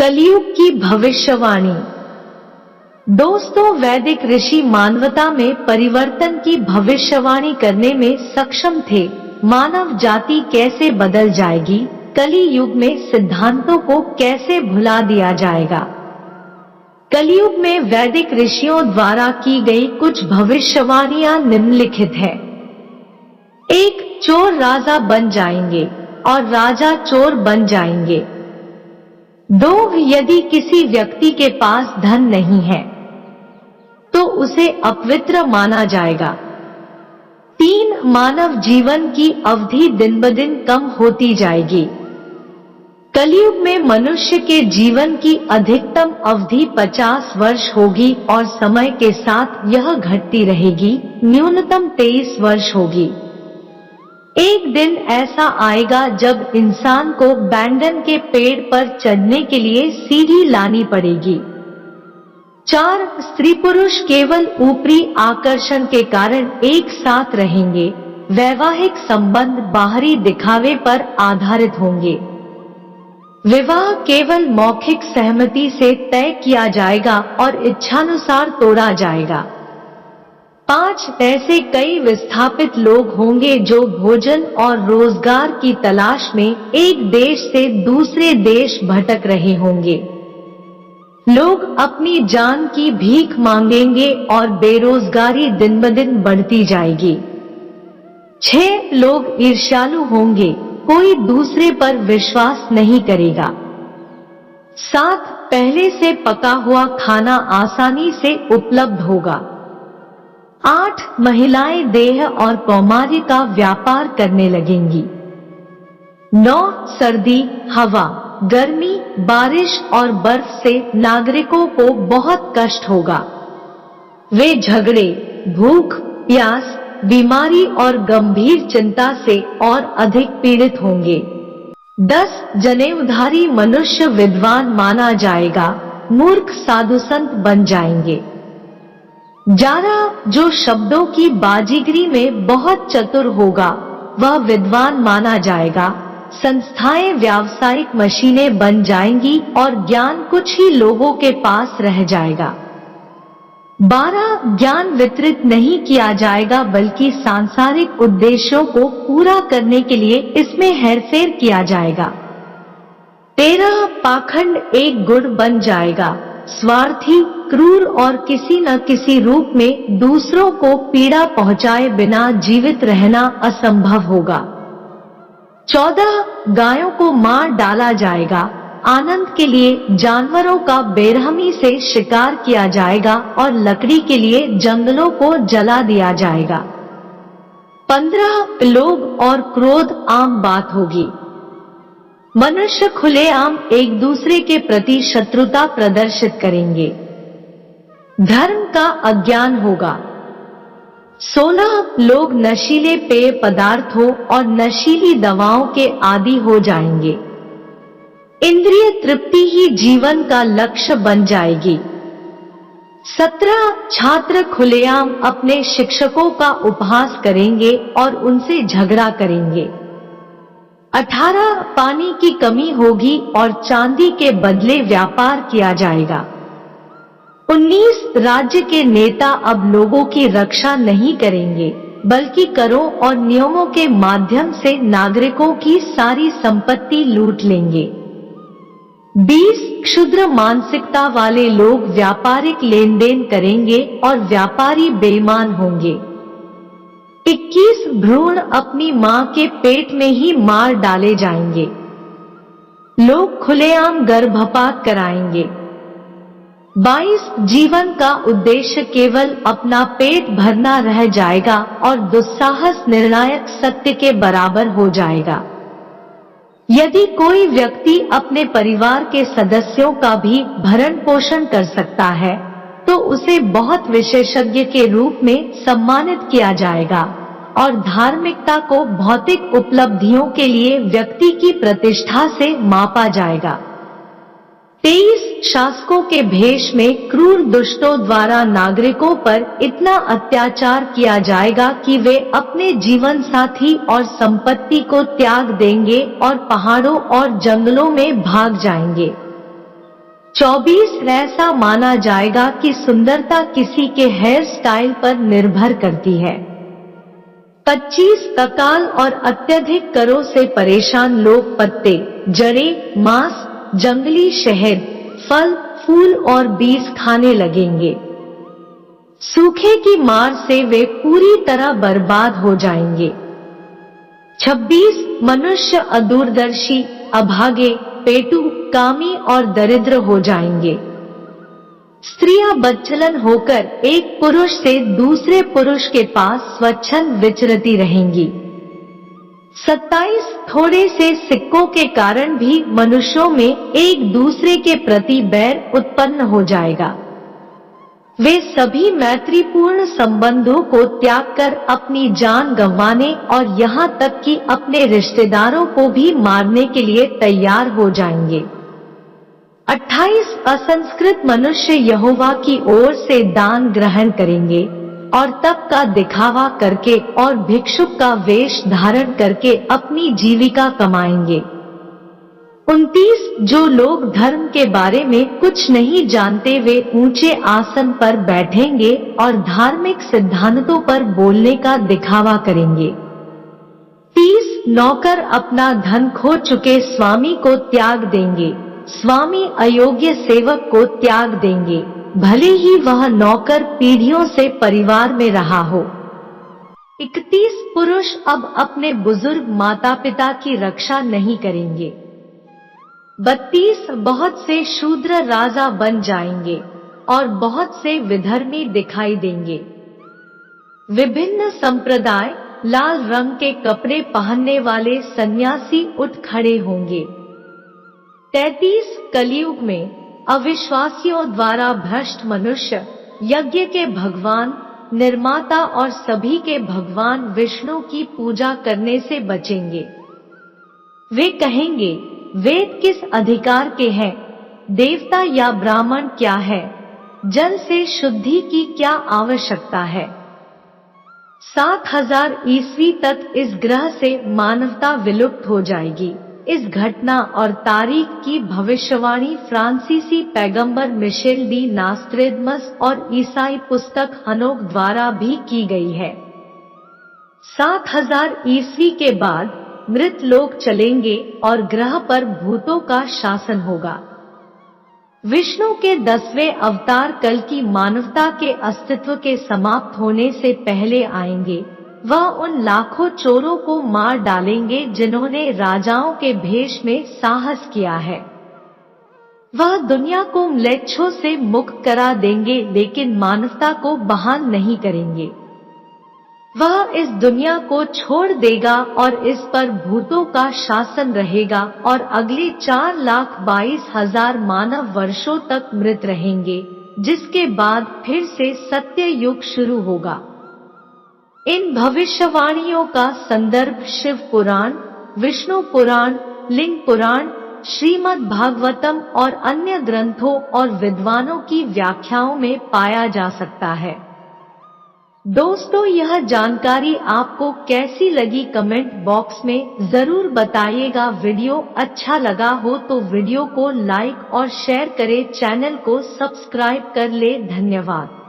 कलियुग की भविष्यवाणी। दोस्तों, वैदिक ऋषि मानवता में परिवर्तन की भविष्यवाणी करने में सक्षम थे। मानव जाति कैसे बदल जाएगी, कली युग में सिद्धांतों को कैसे भुला दिया जाएगा। कलियुग में वैदिक ऋषियों द्वारा की गई कुछ भविष्यवाणियां निम्नलिखित है। 1. चोर राजा बन जाएंगे और राजा चोर बन जाएंगे। 2. यदि किसी व्यक्ति के पास धन नहीं है तो उसे अपवित्र माना जाएगा। 3. मानव जीवन की अवधि दिन ब दिन कम होती जाएगी। कलियुग में मनुष्य के जीवन की अधिकतम अवधि 50 वर्ष होगी और समय के साथ यह घटती रहेगी, न्यूनतम 23 वर्ष होगी। एक दिन ऐसा आएगा जब इंसान को बैंगन के पेड़ पर चढ़ने के लिए सीढ़ी लानी पड़ेगी। 4. स्त्री पुरुष केवल ऊपरी आकर्षण के कारण एक साथ रहेंगे। वैवाहिक संबंध बाहरी दिखावे पर आधारित होंगे। विवाह केवल मौखिक सहमति से तय किया जाएगा और इच्छानुसार तोड़ा जाएगा। 5. ऐसे कई विस्थापित लोग होंगे जो भोजन और रोजगार की तलाश में एक देश से दूसरे देश भटक रहे होंगे। लोग अपनी जान की भीख मांगेंगे और बेरोजगारी दिन ब दिन बढ़ती जाएगी। 6. लोग ईर्ष्यालु होंगे, कोई दूसरे पर विश्वास नहीं करेगा। 7. पहले से पका हुआ खाना आसानी से उपलब्ध होगा। 8. महिलाएं देह और कौमार्य का व्यापार करने लगेंगी। 9. सर्दी, हवा, गर्मी, बारिश और बर्फ से नागरिकों को बहुत कष्ट होगा। वे झगड़े, भूख, प्यास, बीमारी और गंभीर चिंता से और अधिक पीड़ित होंगे। 10. जनेऊधारी मनुष्य विद्वान माना जाएगा, मूर्ख साधु संत बन जाएंगे। 11. जो शब्दों की बाजीगरी में बहुत चतुर होगा वह विद्वान माना जाएगा। संस्थाएं व्यावसायिक मशीनें बन जाएंगी और ज्ञान कुछ ही लोगों के पास रह जाएगा। 12. ज्ञान वितरित नहीं किया जाएगा बल्कि सांसारिक उद्देश्यों को पूरा करने के लिए इसमें हेरफेर किया जाएगा। 13. पाखंड एक गुण बन जाएगा। स्वार्थी, क्रूर और किसी न किसी रूप में दूसरों को पीड़ा पहुंचाए बिना जीवित रहना असंभव होगा। 14. गायों को मार डाला जाएगा। आनंद के लिए जानवरों का बेरहमी से शिकार किया जाएगा और लकड़ी के लिए जंगलों को जला दिया जाएगा। 15. लोभ और क्रोध आम बात होगी। मनुष्य खुलेआम एक दूसरे के प्रति शत्रुता प्रदर्शित करेंगे। धर्म का अज्ञान होगा। 16. लोग नशीले पेय पदार्थों और नशीली दवाओं के आदी हो जाएंगे। इंद्रिय तृप्ति ही जीवन का लक्ष्य बन जाएगी। 17. छात्र खुलेआम अपने शिक्षकों का उपहास करेंगे और उनसे झगड़ा करेंगे। 18. पानी की कमी होगी और चांदी के बदले व्यापार किया जाएगा। 19. राज्य के नेता अब लोगों की रक्षा नहीं करेंगे बल्कि करों और नियमों के माध्यम से नागरिकों की सारी संपत्ति लूट लेंगे। 20. क्षुद्र मानसिकता वाले लोग व्यापारिक लेन देन करेंगे और व्यापारी बेईमान होंगे। 21. भ्रूण अपनी मां के पेट में ही मार डाले जाएंगे। लोग खुलेआम गर्भपात कराएंगे। 22. जीवन का उद्देश्य केवल अपना पेट भरना रह जाएगा और दुस्साहस निर्णायक सत्य के बराबर हो जाएगा। यदि कोई व्यक्ति अपने परिवार के सदस्यों का भी भरण पोषण कर सकता है तो उसे बहुत विशेषज्ञ के रूप में सम्मानित किया जाएगा और धार्मिकता को भौतिक उपलब्धियों के लिए व्यक्ति की प्रतिष्ठा से मापा जाएगा। 23. शासकों के भेष में क्रूर दुष्टों द्वारा नागरिकों पर इतना अत्याचार किया जाएगा कि वे अपने जीवन साथी और संपत्ति को त्याग देंगे और पहाड़ों और जंगलों में भाग जाएंगे। 24 ऐसा माना जाएगा कि सुंदरता किसी के हेयर स्टाइल पर निर्भर करती है। 25 अकाल और अत्यधिक करों से परेशान लोग पत्ते, जड़ें, मांस, जंगली शहद, फल, फूल और बीज खाने लगेंगे। सूखे की मार से वे पूरी तरह बर्बाद हो जाएंगे। 26 मनुष्य अदूरदर्शी, अभागे, पेटू, कामी और दरिद्र हो जाएंगे। स्त्रियां बदचलन होकर एक पुरुष से दूसरे पुरुष के पास स्वच्छंद विचरती रहेंगी। 27 थोड़े से सिक्कों के कारण भी मनुष्यों में एक दूसरे के प्रति बैर उत्पन्न हो जाएगा। वे सभी मैत्रीपूर्ण संबंधों को त्याग कर अपनी जान गंवाने और यहाँ तक कि अपने रिश्तेदारों को भी मारने के लिए तैयार हो जाएंगे। 28 असंस्कृत मनुष्य यहोवा की ओर से दान ग्रहण करेंगे और तप का दिखावा करके और भिक्षुक का वेश धारण करके अपनी जीविका कमाएंगे। 29 जो लोग धर्म के बारे में कुछ नहीं जानते वे ऊंचे आसन पर बैठेंगे और धार्मिक सिद्धांतों पर बोलने का दिखावा करेंगे। 30 नौकर अपना धन खो चुके स्वामी को त्याग देंगे। स्वामी अयोग्य सेवक को त्याग देंगे, भले ही वह नौकर पीढ़ियों से परिवार में रहा हो। 31 पुरुष अब अपने बुजुर्ग माता पिता की रक्षा नहीं करेंगे। 32 बहुत से शूद्र राजा बन जाएंगे और बहुत से विधर्मी दिखाई देंगे। विभिन्न संप्रदाय, लाल रंग के कपड़े पहनने वाले सन्यासी उठ खड़े होंगे। 33 कलयुग में अविश्वासियों द्वारा भ्रष्ट मनुष्य यज्ञ के भगवान, निर्माता और सभी के भगवान विष्णु की पूजा करने से बचेंगे। वे कहेंगे, वेद किस अधिकार के हैं? देवता या ब्राह्मण क्या है? जल से शुद्धि की क्या आवश्यकता है? 7000 ईस्वी तक इस ग्रह से मानवता विलुप्त हो जाएगी। इस घटना और तारीख की भविष्यवाणी फ्रांसीसी पैगंबर मिशेल डी नास्त्रेदमस और ईसाई पुस्तक हनोक द्वारा भी की गई है। 7000 ईस्वी के बाद मृत लोग चलेंगे और ग्रह पर भूतों का शासन होगा। विष्णु के 10वें अवतार कल की मानवता के अस्तित्व के समाप्त होने से पहले आएंगे। वह उन लाखों चोरों को मार डालेंगे जिन्होंने राजाओं के भेष में साहस किया है। वह दुनिया को म्लेच्छों से मुक्त करा देंगे लेकिन मानवता को बहाल नहीं करेंगे। वह इस दुनिया को छोड़ देगा और इस पर भूतों का शासन रहेगा और अगले 4,22,000 मानव वर्षों तक मृत रहेंगे, जिसके बाद फिर से सत्य युग शुरू होगा। इन भविष्यवाणियों का संदर्भ शिव पुराण, विष्णु पुराण, लिंग पुराण, श्रीमद् भागवतम और अन्य ग्रंथों और विद्वानों की व्याख्याओं में पाया जा सकता है। दोस्तों, यह जानकारी आपको कैसी लगी कमेंट बॉक्स में जरूर बताइएगा। वीडियो अच्छा लगा हो तो वीडियो को लाइक और शेयर करें, चैनल को सब्सक्राइब कर ले। धन्यवाद।